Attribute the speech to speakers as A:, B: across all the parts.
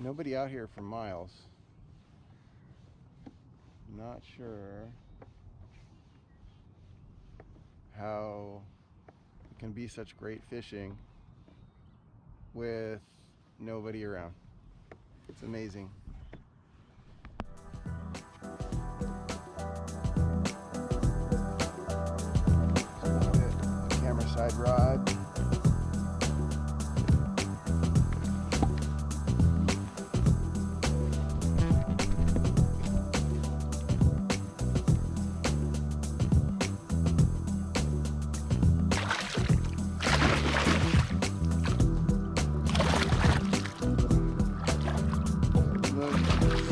A: Nobody out here for miles. Not sure how it can be such great fishing with nobody around. It's amazing. Camera side rod.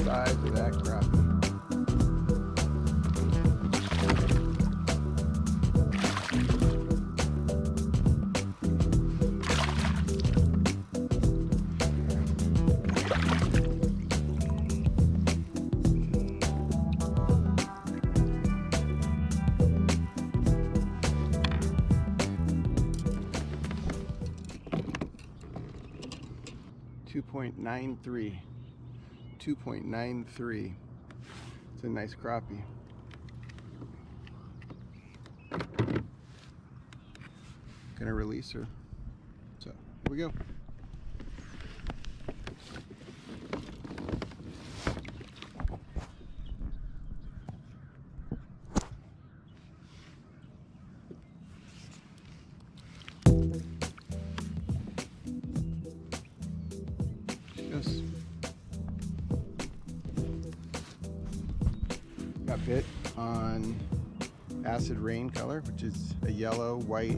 A: Size of that crappie. .93. 2.93. It's a nice crappie. Gonna release her. So here we go. She goes. Got bit on acid rain color, which is a yellow, white,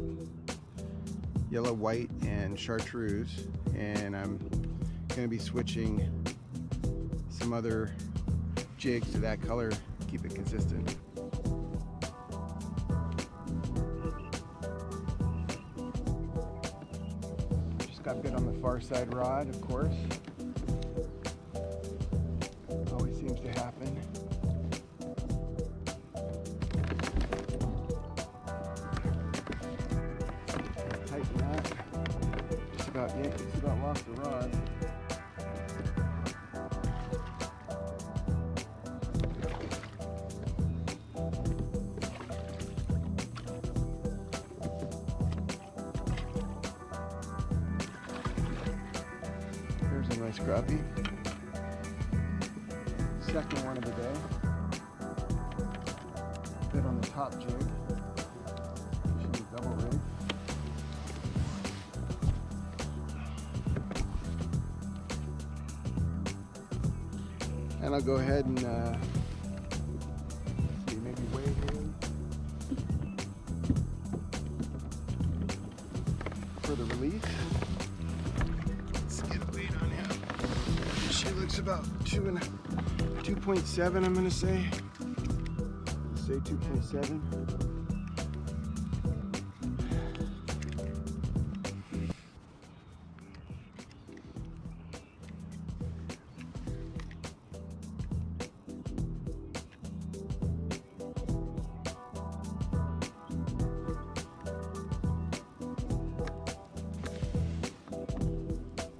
A: and chartreuse, and I'm going to be switching some other jigs to that color, keep it consistent. Just got bit on the far side rod, of course. Always seems to happen. Tighten that. Just about lost the rod. There's a nice crappie. Second one of the day. Bit on the top jig. Fishing a double rig. And I'll go ahead and see, maybe wave in for the release. Let's get a weight on him. She looks about 2.7, I'm gonna say. Let's say 2.7.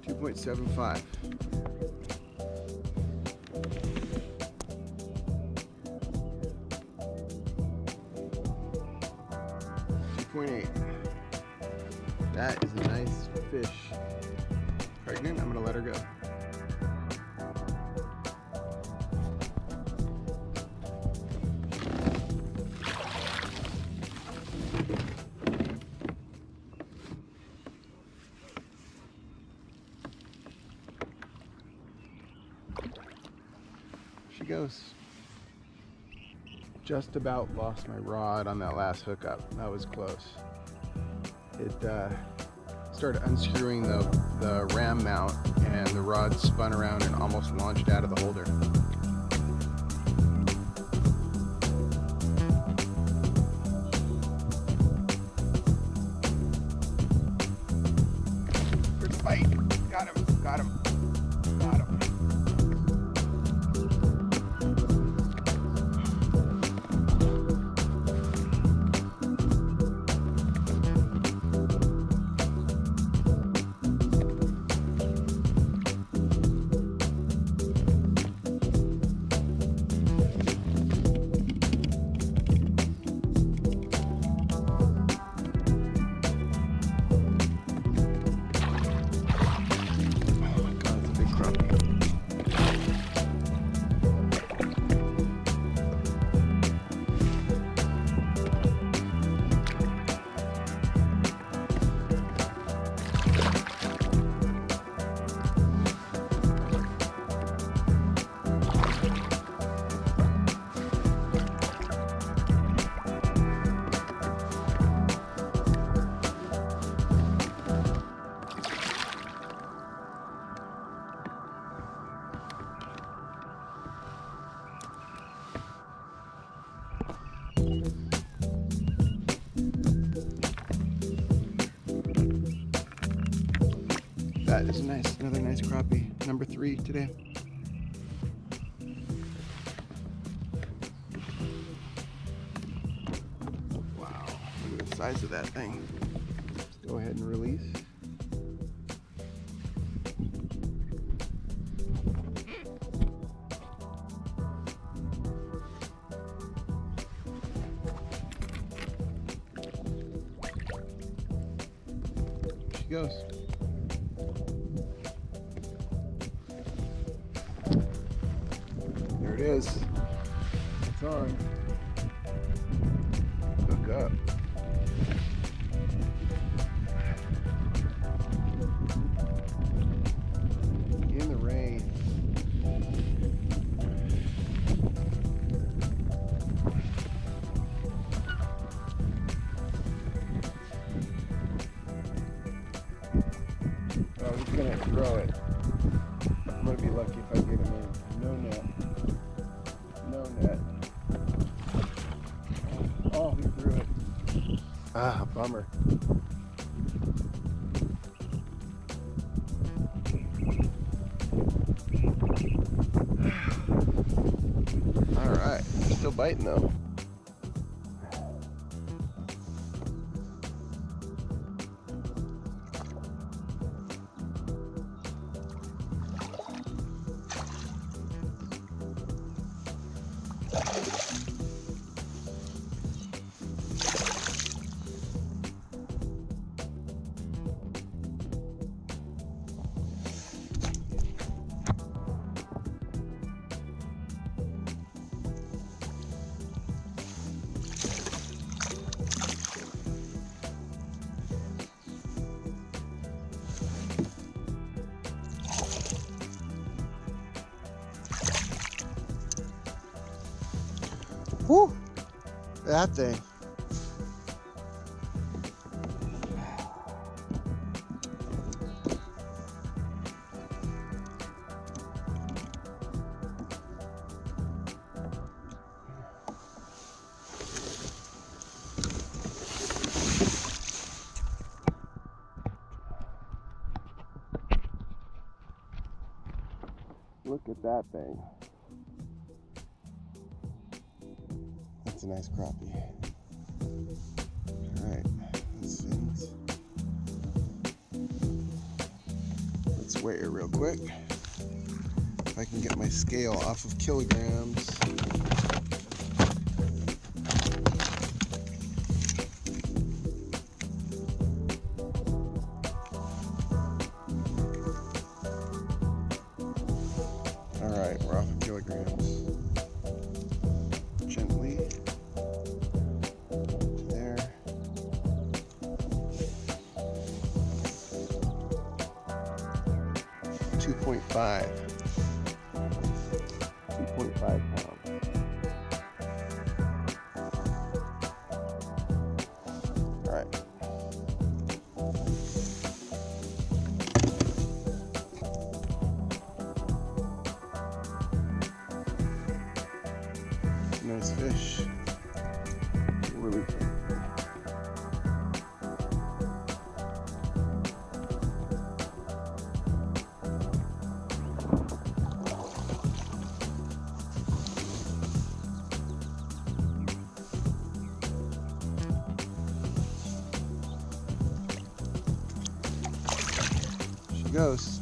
A: 2.75. That is a nice fish. Pregnant, I'm gonna let her go. She goes. Just about lost my rod on that last hookup. That was close. It started unscrewing the ram mount, and the rod spun around and almost launched out of the holder. Good bite. Got him. Got him. Got him. That is another nice crappie. Number 3 today. Wow, look at the size of that thing. Let's go ahead and release. There she goes. There it is. It's on. Hook up. In the rain. Oh, he's gonna throw it. I'm gonna be lucky if I get him in. No net. No net. Oh, he threw it. Ah, bummer. All right, still biting though. Whew, that thing. Look at that thing. That's a nice crappie. All right, those fins. Let's weigh it real quick. If I can get my scale off of kilograms. All right, we're off of kilograms. Gently. There. 2.5. 2.5 pounds. All right. Nice fish. Really good. She goes.